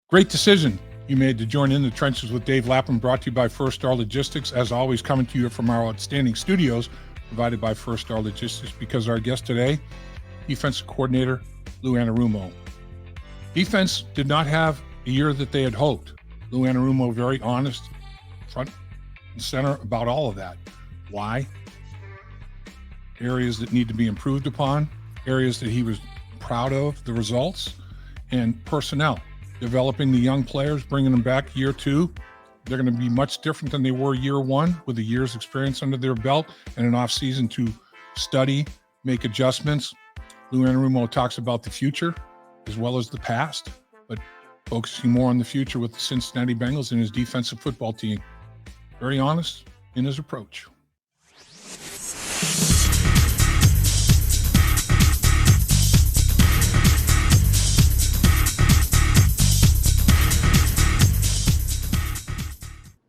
Great decision you made to join In the Trenches with Dave Lapham, brought to you by First Star Logistics. As always, coming to you from our outstanding studios, provided by First Star Logistics, because our guest today, defensive coordinator Lou Anarumo. Defense did not have a year that they had hoped. Lou Anarumo, very honest, front and center about all of that. Why? Areas that need to be improved upon, areas that he was proud of, the results, and personnel. Developing the young players, bringing them back year two. They're going to be much different than they were year one, with a year's experience under their belt and an offseason to study, make adjustments. Lou Anarumo talks about the future as well as the past, but focusing more on the future with the Cincinnati Bengals and his defensive football team. Very honest in his approach.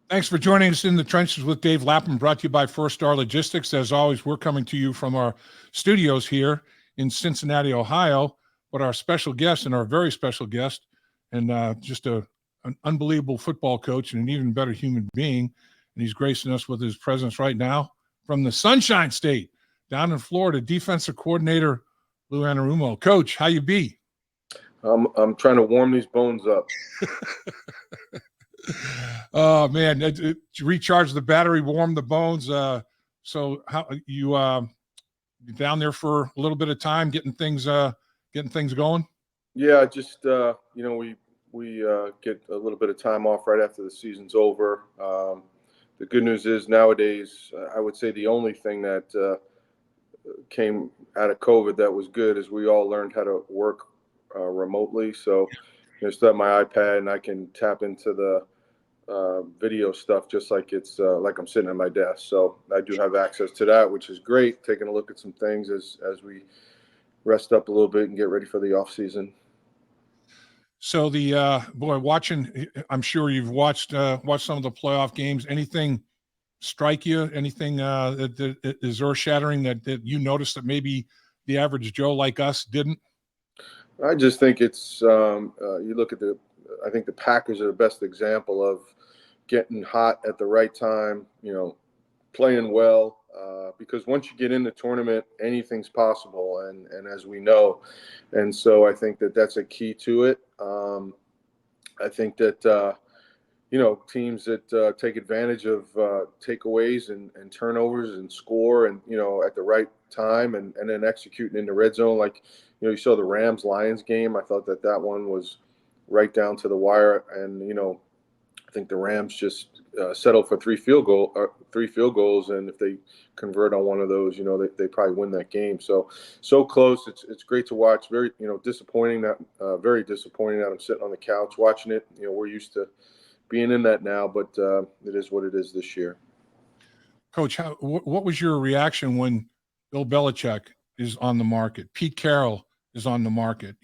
Thanks for joining us in the trenches with Dave Lapham, brought to you by First Star Logistics. As always, we're coming to you from our studios here in Cincinnati, Ohio, but our special guest and our very special guest and just an unbelievable football coach and an even better human being. And he's gracing us with his presence right now from the Sunshine State down in Florida, defensive coordinator Lou Anarumo. Coach, how you be? I'm trying to warm these bones up. Oh man, recharge the battery, warm the bones. So how you down there for a little bit of time, getting things going? Yeah, just we get a little bit of time off right after the season's over. The good news is nowadays, I would say the only thing that came out of COVID that was good is we all learned how to work remotely. So just have my iPad and I can tap into the video stuff just like it's like I'm sitting at my desk. So I do have access to that, which is great. Taking a look at some things as we rest up a little bit and get ready for the off season. So the watching, I'm sure you've watched some of the playoff games. Anything strike you? Anything that is earth shattering that you noticed that maybe the average Joe like us didn't? I just think it's you look at I think the Packers are the best example of getting hot at the right time, playing well, because once you get in the tournament, anything's possible, and as we know. And so I think that that's a key to it. I think that, teams that take advantage of takeaways and turnovers and score and, at the right time and then executing in the red zone. Like, you saw the Rams-Lions game. I thought that one was right down to the wire. And, I think the Rams just settled for three field goals. And if they convert on one of those, they probably win that game. So close. It's great to watch. Very, disappointing very disappointing that I'm sitting on the couch watching it. We're used to being in that now, but it is what it is this year. Coach, what was your reaction when Bill Belichick is on the market? Pete Carroll is on the market.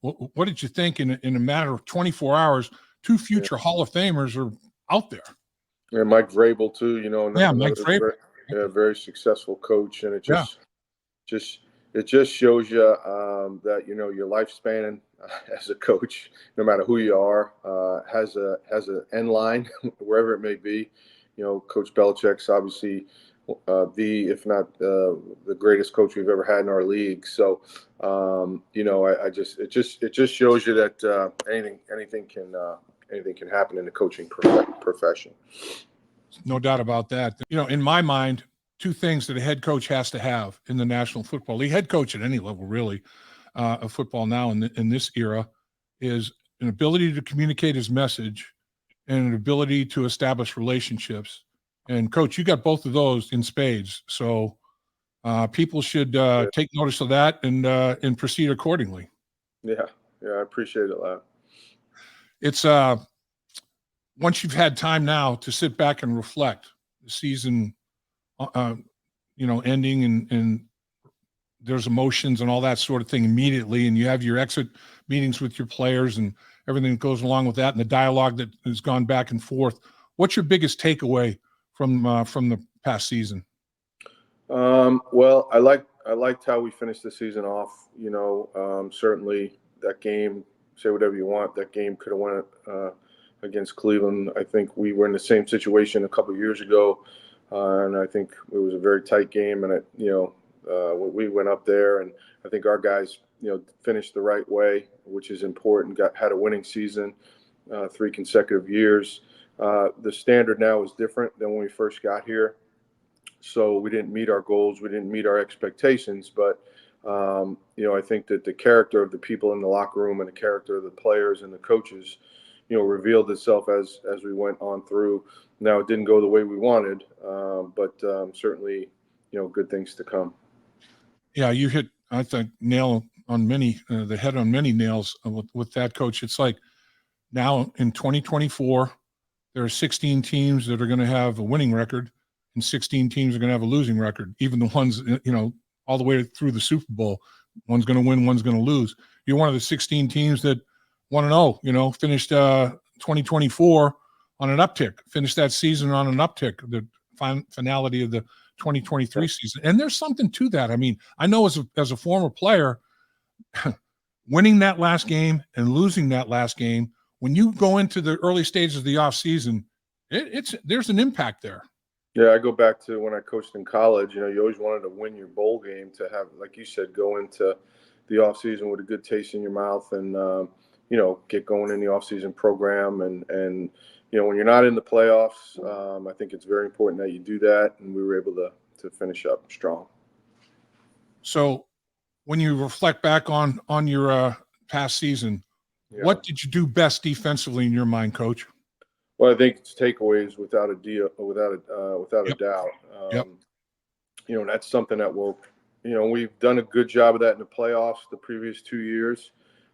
What did you think in a matter of 24 hours? Two future Hall of Famers are out there. Yeah, Mike Vrabel too. Mike Vrabel. Very successful coach, and it just shows you that your lifespan as a coach, no matter who you are, has an end line wherever it may be. Coach Belichick's obviously if not the greatest coach we've ever had in our league. So it just shows you that anything can happen in the coaching profession. No doubt about that. In my mind, two things that a head coach has to have in the National Football League, head coach at any level really of football now in this era, is an ability to communicate his message and an ability to establish relationships. And Coach, you got both of those in spades. So people should take notice of that and proceed accordingly. Yeah, I appreciate it, Lou. It's once you've had time now to sit back and reflect, the season, ending and there's emotions and all that sort of thing immediately, and you have your exit meetings with your players and everything that goes along with that, and the dialogue that has gone back and forth. What's your biggest takeaway from the past season? Well, I liked how we finished the season off. Certainly that game say whatever you want. That game could have went against Cleveland. I think we were in the same situation a couple of years ago, and I think it was a very tight game. And we went up there, and I think our guys, finished the right way, which is important. Had a winning season, 3 consecutive years. The standard now is different than when we first got here. So we didn't meet our goals. We didn't meet our expectations. But, I think that the character of the people in the locker room and the character of the players and the coaches, revealed itself as we went on through. Now, it didn't go the way we wanted, but certainly, good things to come. Yeah, you hit, I think, nail on the head on many nails with that, Coach. It's like now in 2024, there are 16 teams that are going to have a winning record and 16 teams are going to have a losing record. Even the ones, all the way through the Super Bowl, one's going to win, one's going to lose. You're one of the 16 teams that 1-0, finished 2024 on an uptick, finished that season on an uptick, the finality of the 2023 season. And there's something to that. I mean, I know as a former player, winning that last game and losing that last game, when you go into the early stages of the offseason, there's an impact there. Yeah, I go back to when I coached in college. You always wanted to win your bowl game to have, like you said, go into the offseason with a good taste in your mouth and, get going in the offseason program. And when you're not in the playoffs, I think it's very important that you do that. And we were able to finish up strong. So when you reflect back on your past season, what did you do best defensively in your mind, Coach? Well, I think it's takeaways without a doubt. That's something that we've done a good job of that in the playoffs the previous 2 years.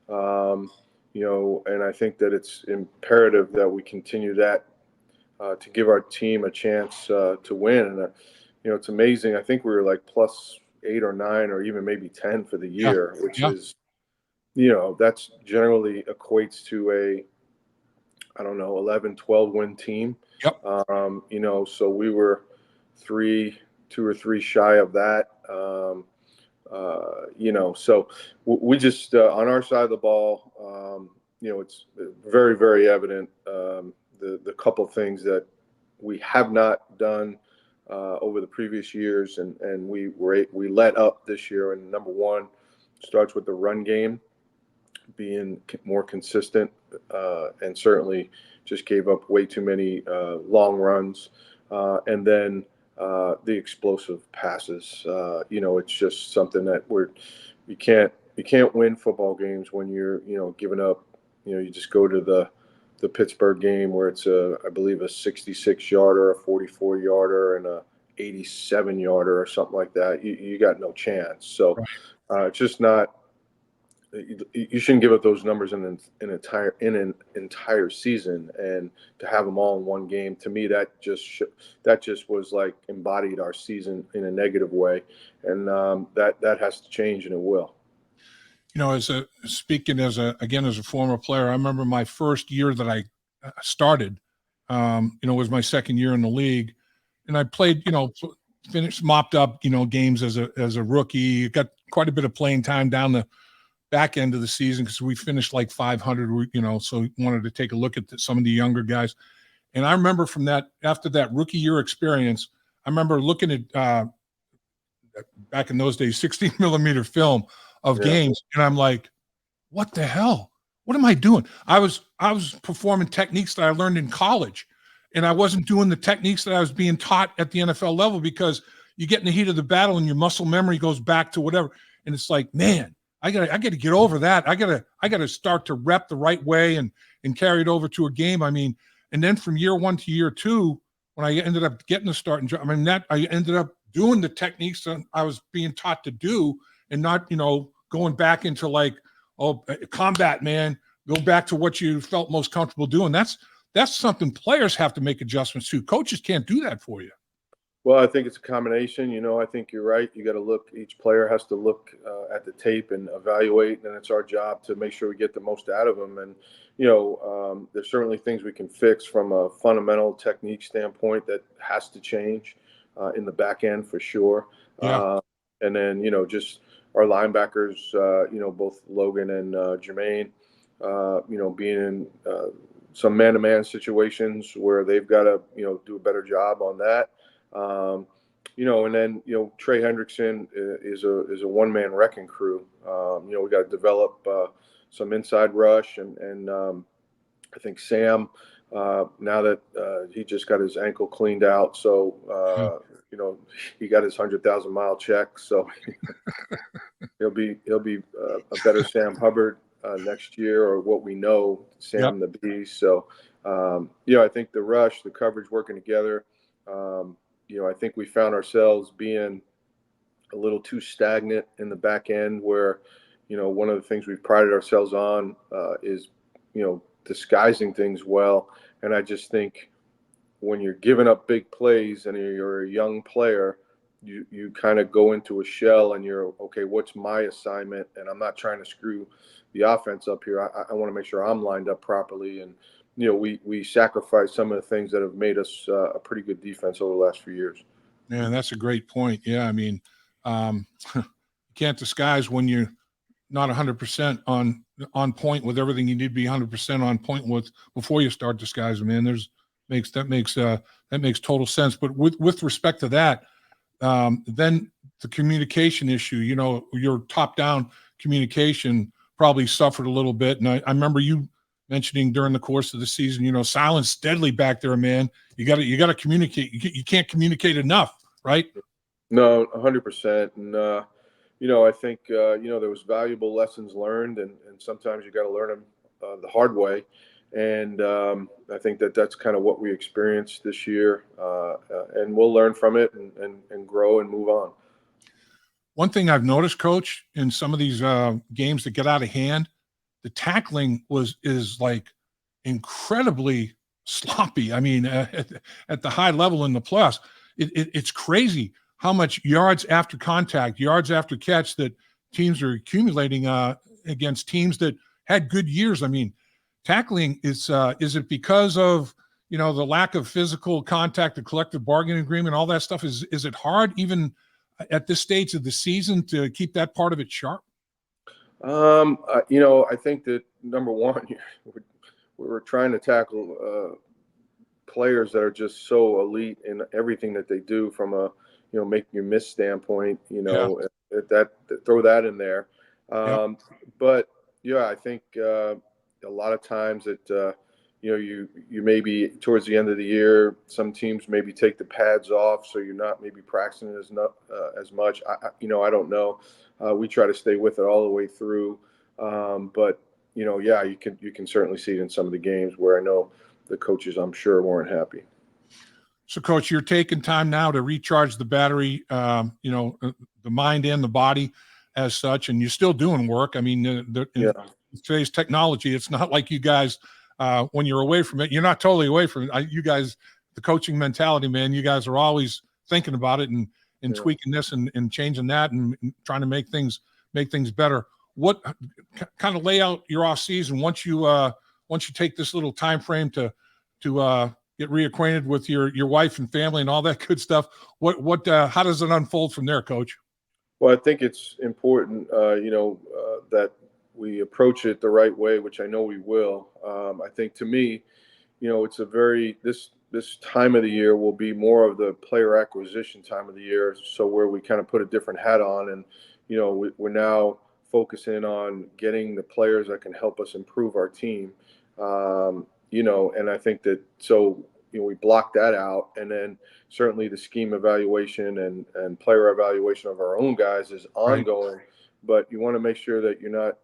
And I think that it's imperative that we continue that to give our team a chance to win. And, it's amazing. I think we were like plus 8 or 9 or even maybe 10 for the year, which is, that's generally equates to 11, 12 win team. Yep. So we were 2 or 3 shy of that. So we just, on our side of the ball, it's very, very evident, the couple of things that we have not done over the previous years. And we let up this year. And number one starts with the run game being more consistent, and certainly just gave up way too many long runs, and then the explosive passes. It's just something that you can't win football games when you're giving up. You just go to the Pittsburgh game where it's I believe a 66-yarder, a 44-yarder, and a 87-yarder or something like that. You got no chance. So it's just not. You shouldn't give up those numbers in an entire season, and to have them all in one game, to me, that just was like embodied our season in a negative way, and that has to change, and it will. Speaking as a former player, I remember my first year that I started, was my second year in the league, and I played, finished mopped up, games as a rookie, got quite a bit of playing time down the back end of the season because we finished like 500, so we wanted to take a look at some of the younger guys. And I remember after that rookie year experience, I remember looking at back in those days, 16 millimeter film of games. And I'm like, what the hell? What am I doing? I was performing techniques that I learned in college, and I wasn't doing the techniques that I was being taught at the NFL level because you get in the heat of the battle and your muscle memory goes back to whatever. And it's like, man, I gotta get over that. I gotta start to rep the right way and carry it over to a game. I mean, and then from year 1 to year 2, when I ended up getting the starting job, I ended up doing the techniques that I was being taught to do, and not going back into like, combat, man. Go back to what you felt most comfortable doing. That's something players have to make adjustments to. Coaches can't do that for you. Well, I think it's a combination. I think you're right. You got to look. Each player has to look at the tape and evaluate, and it's our job to make sure we get the most out of them. And there's certainly things we can fix from a fundamental technique standpoint that has to change in the back end for sure. Yeah. And then just our linebackers, both Logan and Jermaine, being in some man-to-man situations where they've got to, do a better job on that. And then, Trey Hendrickson is a one-man wrecking crew. We got to develop some inside rush, and I think Sam, now that he just got his ankle cleaned out, so he got his 100,000-mile check, so he'll be a better Sam Hubbard next year, or what we know Sam the Beast. So I think the rush, the coverage working together. I think we found ourselves being a little too stagnant in the back end, where one of the things we've prided ourselves on is disguising things well. And I just think when you're giving up big plays and you're a young player, you kind of go into a shell and you're, okay, what's my assignment? And I'm not trying to screw the offense up here. I want to make sure I'm lined up properly. And, we sacrifice some of the things that have made us a pretty good defense over the last few years. Yeah, that's a great point. Yeah, I mean, you can't disguise when you're not 100% on point with everything you need to be 100% on point with before you start disguising. Man, that makes total sense. But with respect to that, then the communication issue, your top-down communication probably suffered a little bit. And I remember you mentioning during the course of the season, silence deadly back there, man. You got to communicate. You can't communicate enough, right? No, 100%. And I think there was valuable lessons learned, and sometimes you got to learn them the hard way. And I think that's kind of what we experienced this year, and we'll learn from it and grow and move on. One thing I've noticed, Coach, in some of these games that get out of hand, the tackling is like incredibly sloppy. I mean, at the high level in the plus, it's crazy how much yards after contact, yards after catch that teams are accumulating against teams that had good years. I mean, tackling is it because of the lack of physical contact, the collective bargaining agreement, all that stuff? Is it hard even at this stage of the season to keep that part of it sharp? I think that number one, we're trying to tackle players that are just so elite in everything that they do from a making you miss standpoint. That throw that in there. But I think a lot of times that you maybe towards the end of the year, some teams maybe take the pads off, so you're not maybe practicing as much. I don't know. We try to stay with it all the way through. But you can certainly see it in some of the games where I know the coaches, I'm sure, weren't happy. So, Coach, you're taking time now to recharge the battery, the mind and the body as such, and you're still doing work. I mean, in today's technology, it's not like you guys, when you're away from it, you're not totally away from it. You guys, the coaching mentality, man, you guys are always thinking about it and tweaking this and changing that and trying to make things better. What kind of lay out your off season once you take this little time frame to get reacquainted with your wife and family and all that good stuff? How does it unfold from there, Coach? Well, I think it's important, that we approach it the right way, which I know we will. I think to me, it's this time of the year will be more of the player acquisition time of the year. So where we kind of put a different hat on, and we're now focusing on getting the players that can help us improve our team. And I think that we block that out, and then certainly the scheme evaluation and player evaluation of our own guys is ongoing. Right. But you want to make sure that you're not,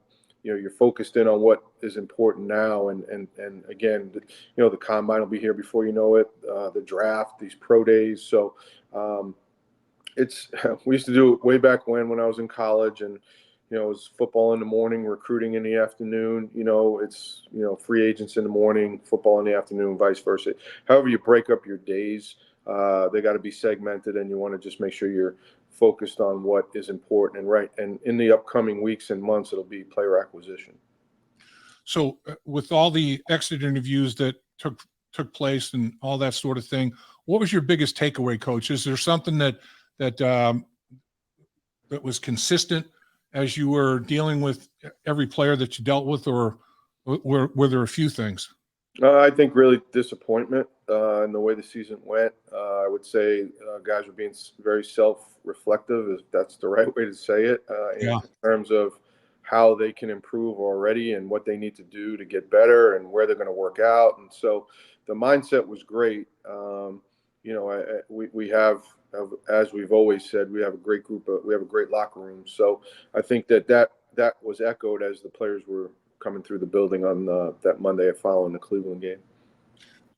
you're focused in on what is important now. And again, the combine will be here before you know it. The draft, these pro days. So we used to do it way back when I was in college, and it was football in the morning, recruiting in the afternoon. It's free agents in the morning, football in the afternoon, vice versa. However you break up your days, they got to be segmented, and you want to just make sure you're focused on what is important and right. And in the upcoming weeks and months, it'll be player acquisition. So with all the exit interviews that took place and all that sort of thing, what was your biggest takeaway, Coach? Is there something that was consistent as you were dealing with every player that you dealt with, or Were there a few things? I think really disappointment in the way the season went. I would say guys were being very self-reflective, if that's the right way to say it, in Yeah. terms of how they can improve already and what they need to do to get better and where they're going to work out. And so the mindset was great. We have, as we've always said, we have a great we have a great locker room. So I think that was echoed as the players were coming through the building on that Monday following the Cleveland game.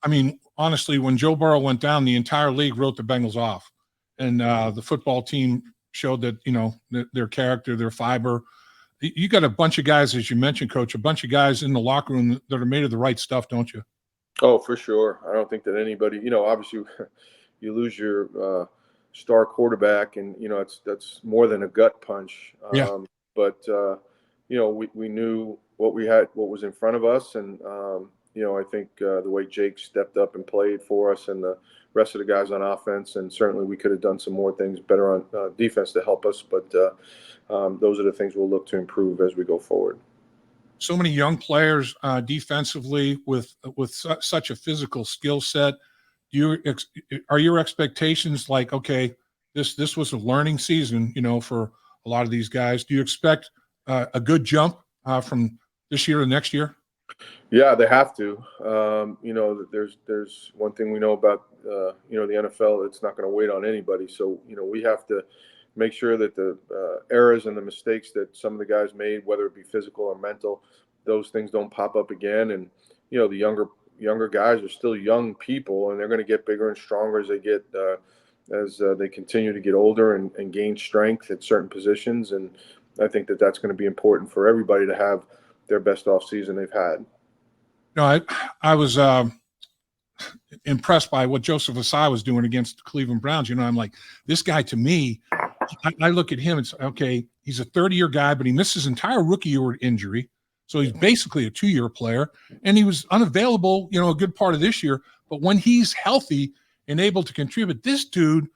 I mean, honestly, when Joe Burrow went down, the entire league wrote the Bengals off, and the football team showed that their character, their fiber. You got a bunch of guys, as you mentioned, Coach, a bunch of guys in the locker room that are made of the right stuff, don't you? Oh, for sure. I don't think that anybody, obviously, you lose your star quarterback, and that's more than a gut punch. Yeah. But we knew what we had, what was in front of us, and I think the way Jake stepped up and played for us, and the rest of the guys on offense, and certainly we could have done some more things better on defense to help us. But those are the things we'll look to improve as we go forward. So many young players defensively with such a physical skill set. Are your expectations like, okay, this was a learning season, for a lot of these guys? Do you expect a good jump from this year to next year? Yeah, they have to. There's one thing we know about the NFL. It's not going to wait on anybody. So we have to make sure that the errors and the mistakes that some of the guys made, whether it be physical or mental, those things don't pop up again. And the younger guys are still young people, and they're going to get bigger and stronger as they continue to get older and gain strength at certain positions. And I think that that's going to be important for everybody to have their best offseason they've had. No, I was impressed by what Joseph Asai was doing against the Cleveland Browns. I'm like, this guy, to me, I look at him, it's okay, he's a 30-year guy, but he missed his entire rookie year with injury. So he's basically a 2-year player, and he was unavailable, a good part of this year. But when he's healthy and able to contribute, this dude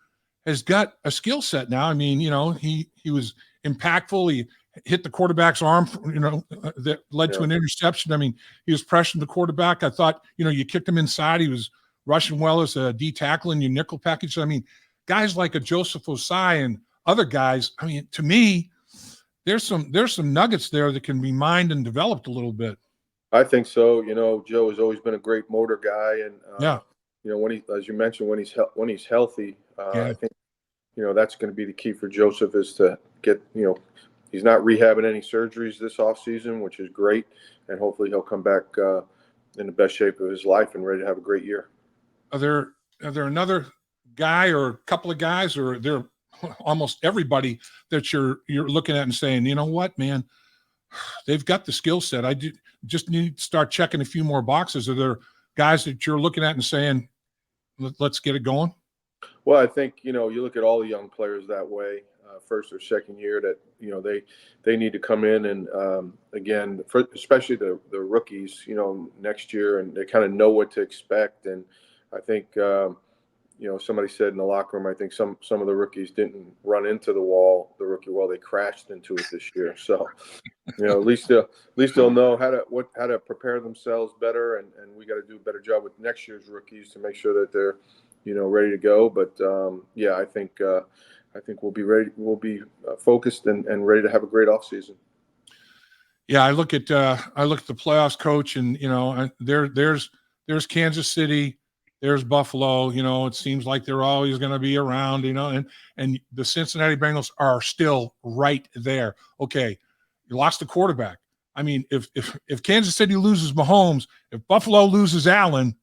has got a skill set now. I mean, he was impactful. He hit the quarterback's arm, that led to an interception. I mean, he was pressuring the quarterback. I thought, you kicked him inside. He was rushing well as a D tackle in your nickel package. I mean, guys like a Joseph Osai and other guys, I mean, to me, there's some nuggets there that can be mined and developed a little bit. I think so. Joe has always been a great motor guy, and when he, as you mentioned, when he's healthy, I think that's going to be the key for Joseph, is to get he's not rehabbing any surgeries this offseason, which is great, and hopefully he'll come back in the best shape of his life and ready to have a great year. Are there another guy or a couple of guys, or are there almost everybody that you're looking at and saying, you know what, man, they've got the skill set. Just need to start checking a few more boxes. Are there guys that you're looking at and saying, let's get it going? Well, I think, you look at all the young players that way, first or second year, that, they need to come in and, again, especially the rookies, next year, and they kind of know what to expect. And I think, somebody said in the locker room, I think some of the rookies didn't run into the rookie wall, they crashed into it this year. So, at least they'll know how to prepare themselves better, and we got to do a better job with next year's rookies to make sure that they're, ready to go. But I think we'll be ready. We'll be focused and ready to have a great offseason. Yeah, I look at the playoffs, Coach, and there's Kansas City. There's Buffalo. It seems like they're always going to be around, and the Cincinnati Bengals are still right there. Okay, you lost the quarterback. I mean, if Kansas City loses Mahomes, if Buffalo loses Allen,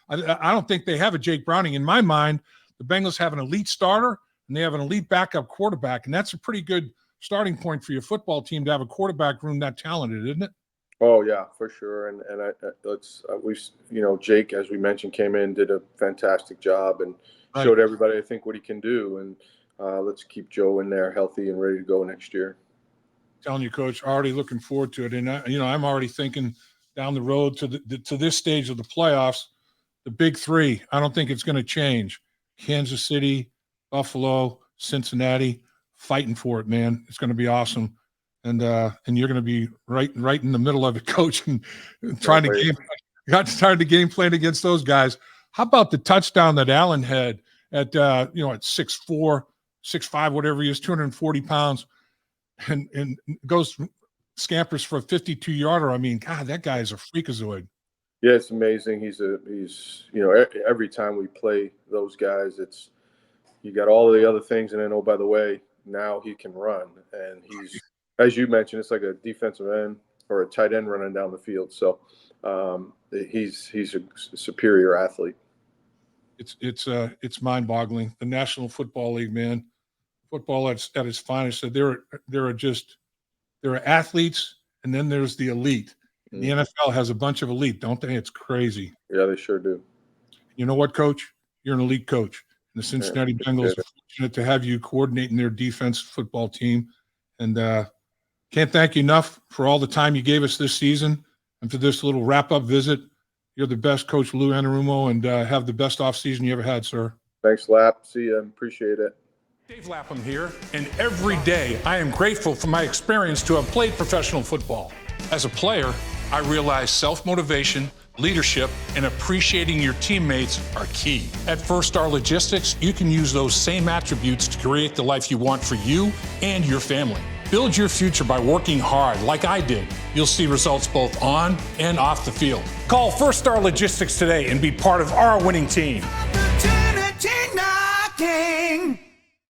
I don't think they have a Jake Browning. In my mind, the Bengals have an elite starter and they have an elite backup quarterback, and that's a pretty good starting point for your football team to have a quarterback room that talented, isn't it? Oh yeah, for sure. And Jake, as we mentioned, came in, did a fantastic job, and showed everybody, I think, what he can do. And let's keep Joe in there healthy and ready to go next year. Telling you, Coach, already looking forward to it. And I'm already thinking down the road to this stage of the playoffs, the big three. I don't think it's going to change. Kansas City, Buffalo, Cincinnati, fighting for it, man. It's going to be awesome. and you're going to be right in the middle of it, Coach, and trying to game plan against those guys. How about the touchdown that Allen had at 6'4", 6'5", whatever he is, 240 pounds, and scampers for a 52-yarder. I mean, God, that guy is a freakazoid. Yeah, it's amazing. He's every time we play those guys, it's you got all the other things, and then by the way, now he can run, and he's, as you mentioned, it's like a defensive end or a tight end running down the field. So he's a superior athlete. It's mind-boggling. The National Football League, man, football at its finest. So there are athletes, and then there's the elite. Mm-hmm. The NFL has a bunch of elite, don't they? It's crazy. Yeah, they sure do. You know what, Coach? You're an elite coach. And the Cincinnati Bengals are fortunate to have you coordinating their defense football team. And can't thank you enough for all the time you gave us this season and for this little wrap-up visit. You're the best, Coach Lou Anarumo, and have the best offseason you ever had, sir. Thanks, Lap. See you. Appreciate it. Dave Lapham here, and every day I am grateful for my experience to have played professional football. As a player, I realize self-motivation, leadership, and appreciating your teammates are key. At First Star Logistics, you can use those same attributes to create the life you want for you and your family. Build your future by working hard like I did. You'll see results both on and off the field. Call First Star Logistics today and be part of our winning team. Opportunity knocking.